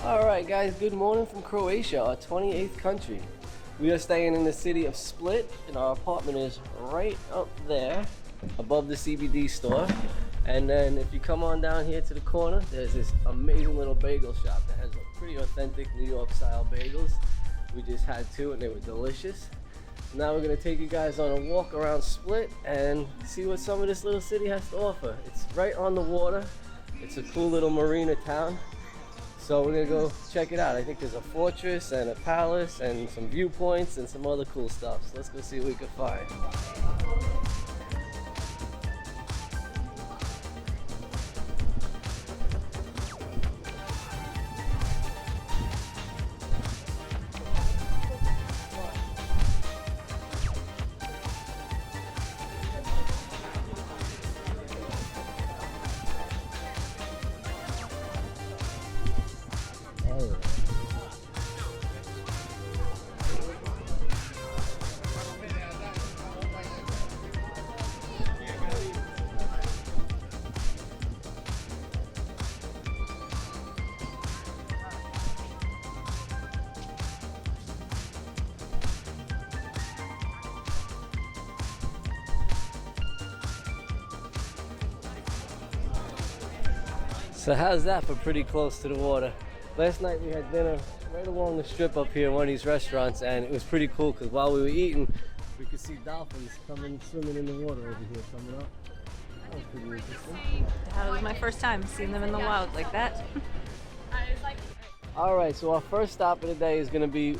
Alright guys, good morning from Croatia, our 28th country. We are staying in the city of Split, and our apartment is right up there above the CBD store. And then if you come on down here to the corner, there's this amazing little bagel shop that has pretty authentic New York style bagels. We just had two and they were delicious. Now we're going to take you guys on a walk around Split and see what some of this little city has to offer. It's right on the water. It's a cool little marina town. So we're going to go check it out. I think there's a fortress and a palace and some viewpoints and some other cool stuff. So let's go see what we can find. So how's that for pretty close to the water? Last night we had dinner right along the strip up here in one of these restaurants, and it was pretty cool because while we were eating, we could see dolphins coming swimming in the water over here coming up. That was pretty interesting. That was my first time seeing them in the wild like that. Alright, so our first stop of the day is going to be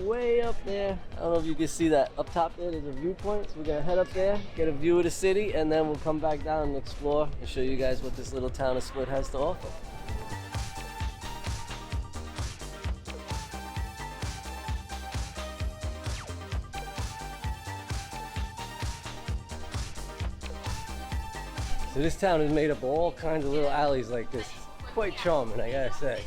way up there. I don't know if you can see that. Up top there, there's a viewpoint. So we're going to head up there, get a view of the city, and then we'll come back down and explore and show you guys what this little town of Split has to offer. So this town is made up of all kinds of little alleys like this. It's quite charming, I gotta say.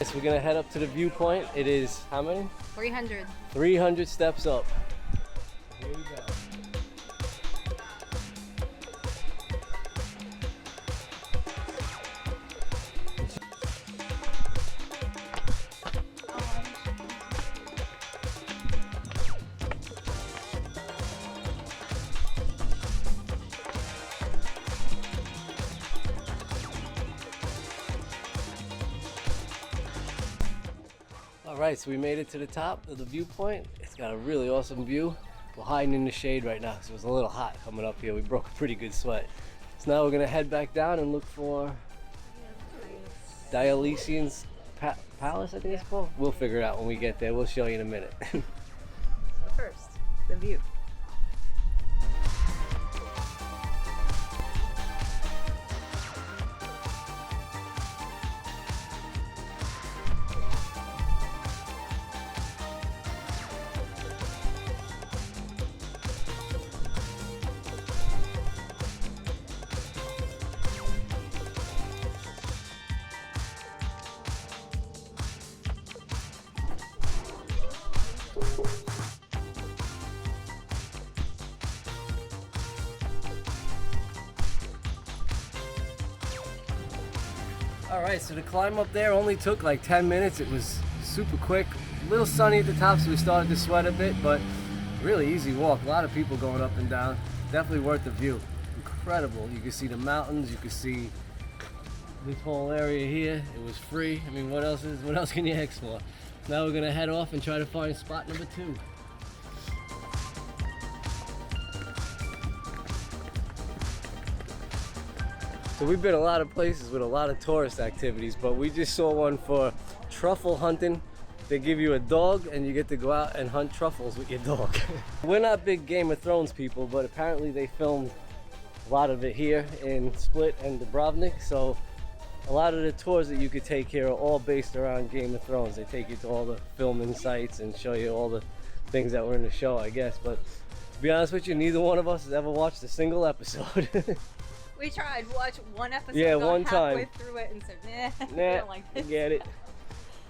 So we're gonna head up to the viewpoint. It is how many? 300. 300 steps up. Here we go. Alright, so we made it to the top of the viewpoint. It's got a really awesome view. We're hiding in the shade right now because it was a little hot coming up here. We broke a pretty good sweat. So now we're going to head back down and look for Diocletian Palace, I think it's called. We'll figure it out when we get there. We'll show you in a minute. So first, the view. Alright, so the climb up there only took like 10 minutes. It was super quick. A little sunny at the top, so we started to sweat a bit, but really easy walk. A lot of people going up and down. Definitely worth the view. Incredible. You can see the mountains, you can see this whole area here. It was free. I mean, what else can you ask for? Now we're gonna head off and try to find spot number 2. So we've been a lot of places with a lot of tourist activities, but we just saw one for truffle hunting. They give you a dog and you get to go out and hunt truffles with your dog. We're not big Game of Thrones people, but apparently they filmed a lot of it here in Split and Dubrovnik. So a lot of the tours that you could take here are all based around Game of Thrones. They take you to all the filming sites and show you all the things that were in the show, I guess. But to be honest with you, neither one of us has ever watched a single episode. We tried to watch one episode, yeah, got one halfway time through it and said, nah, nah, I don't like this. forget it.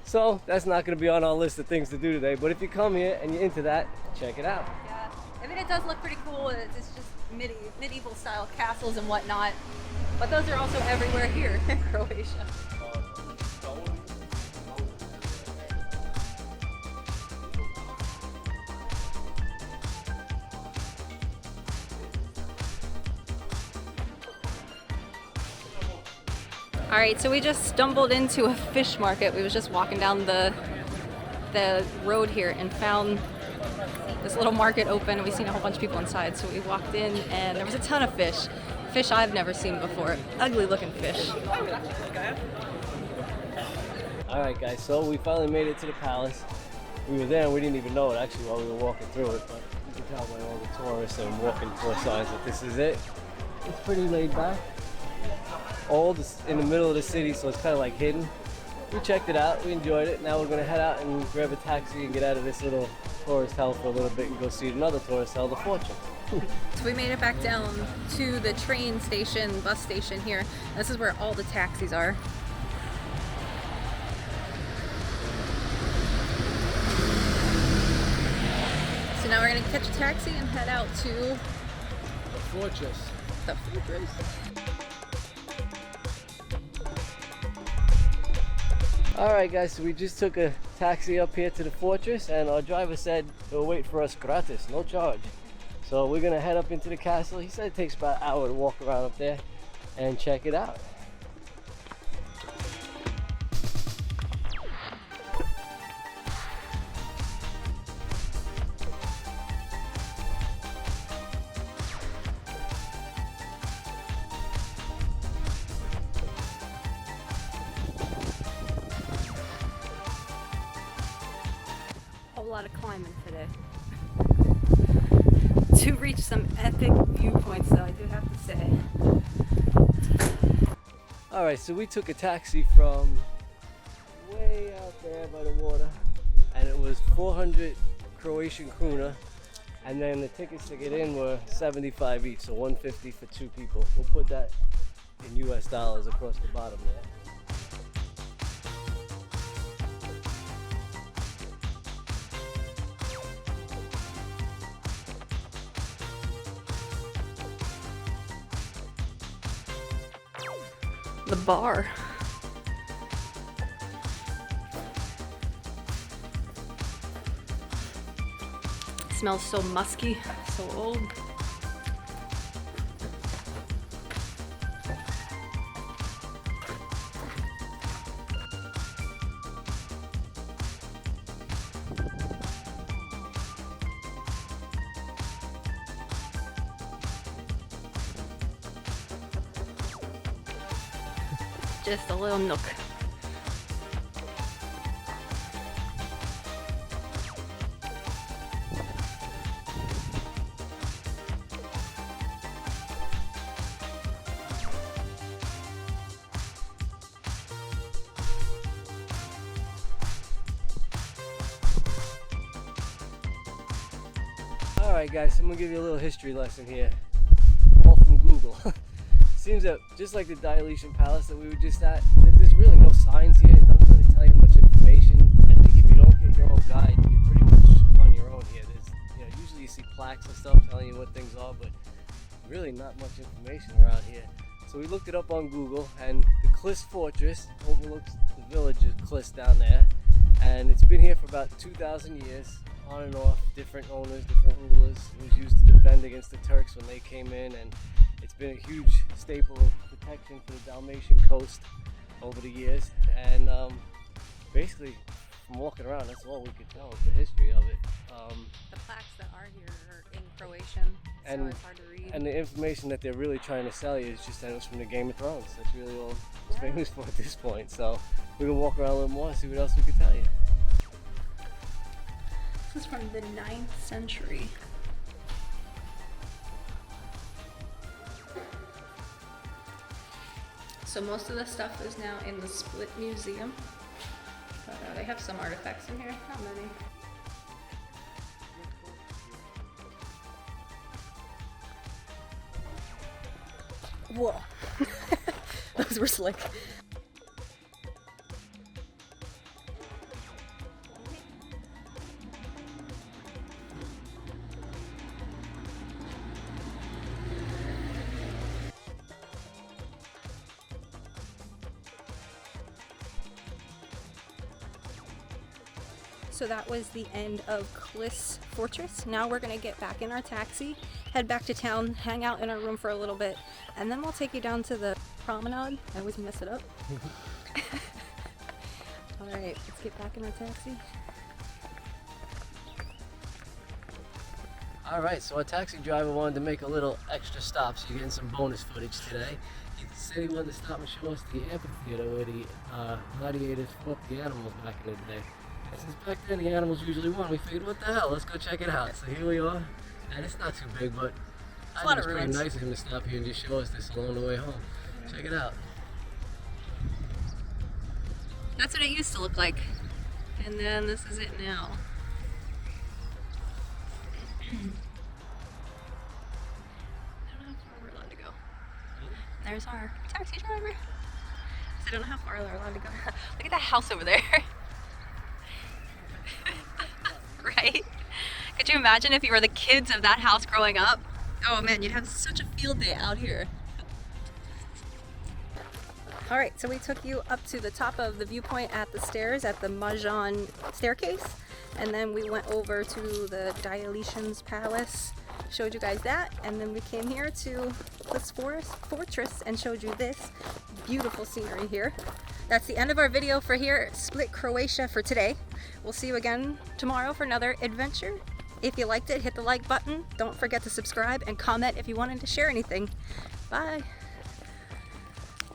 So that's not going to be on our list of things to do today, but if you come here and you're into that, check it out. Yeah, I mean, it does look pretty cool. It's just medieval style castles and whatnot. But those are also everywhere here in Croatia. All right, so we just stumbled into a fish market. We was just walking down the road here and found this little market open, and we seen a whole bunch of people inside. So we walked in, and there was a ton of fish. Fish I've never seen before. Ugly looking fish. All right, guys. So we finally made it to the palace. We were there, and we didn't even know it actually while we were walking through it. But you can tell by all the tourists and walking tour signs that this is it. It's pretty laid back. All this in the middle of the city, so it's kind of like hidden. We checked it out. We enjoyed it. Now we're gonna head out and grab a taxi and get out of this little tourist hell for a little bit and go see another tourist hell, the Fortress. So we made it back down to the train station, bus station here. This is where all the taxis are. So now we're gonna catch a taxi and head out to The Fortress. the Fortress. Alright guys, so we just took a taxi up here to the Fortress, and our driver said he'll wait for us gratis, no charge. So we're gonna head up into the castle. He said it takes about an hour to walk around up there and check it out. A lot of climbing today to reach some epic viewpoints, though, I do have to say. Alright, so we took a taxi from way out there by the water, and it was 400 Croatian kuna, and then the tickets to get in were 75 each, so 150 for two people. We'll put that in US dollars across the bottom there. The bar. Smells so musky, so old. Just a little nook. Alright guys, I'm gonna give you a little history lesson here, all from Google. Seems that just like the Diocletian Palace that we were just at, that there's really no signs here. It doesn't really tell you much information. I think if you don't get your own guide, you're pretty much on your own here. There's, usually you see plaques and stuff telling you what things are, but really not much information around here. So we looked it up on Google, and the Klis Fortress overlooks the village of Klis down there, and it's been here for about 2,000 years, on and off, different owners, different rulers. It was used to defend against the Turks when they came in, and it's been a huge staple of protection for the Dalmatian Coast over the years. And basically, from walking around, that's all we could tell of the history of it. The plaques that are here are in Croatian, so it's hard to read. And the information that they're really trying to sell you is just that it was from the Game of Thrones. That's really all it's famous for at this point. So we're gonna walk around a little more and see what else we can tell you. This is from the 9th century. So most of the stuff is now in the Split Museum. But they have some artifacts in here, not many. Whoa. Those were slick. So that was the end of Klis Fortress. Now we're gonna get back in our taxi, head back to town, hang out in our room for a little bit, and then we'll take you down to the promenade. I always mess it up. All right, let's get back in our taxi. All right, so our taxi driver wanted to make a little extra stop, so you're getting some bonus footage today. He said he wanted to stop and show us the amphitheater where the gladiators fought the animals back in the day. And since back then the animals usually won, we figured, what the hell, let's go check it out. So here we are, and it's not too big, but I think it's pretty nice of him to stop here and just show us this along the way home. Check it out. That's what it used to look like. And then this is it now. I don't know how far we're allowed to go. There's our taxi driver. I don't know how far we're allowed to go. Look at that house over there. Right? Could you imagine if you were the kids of that house growing up? Oh man, you'd have such a field day out here. All right, so we took you up to the top of the viewpoint at the stairs at the Marjan staircase, and then we went over to the Diocletian Palace, showed you guys that, and then we came here to Klis Fortress and showed you this beautiful scenery here. That's the end of our video for here at Split, Croatia for today. We'll see you again tomorrow for another adventure. If you liked it, hit the like button. Don't forget to subscribe and comment if you wanted to share anything. Bye.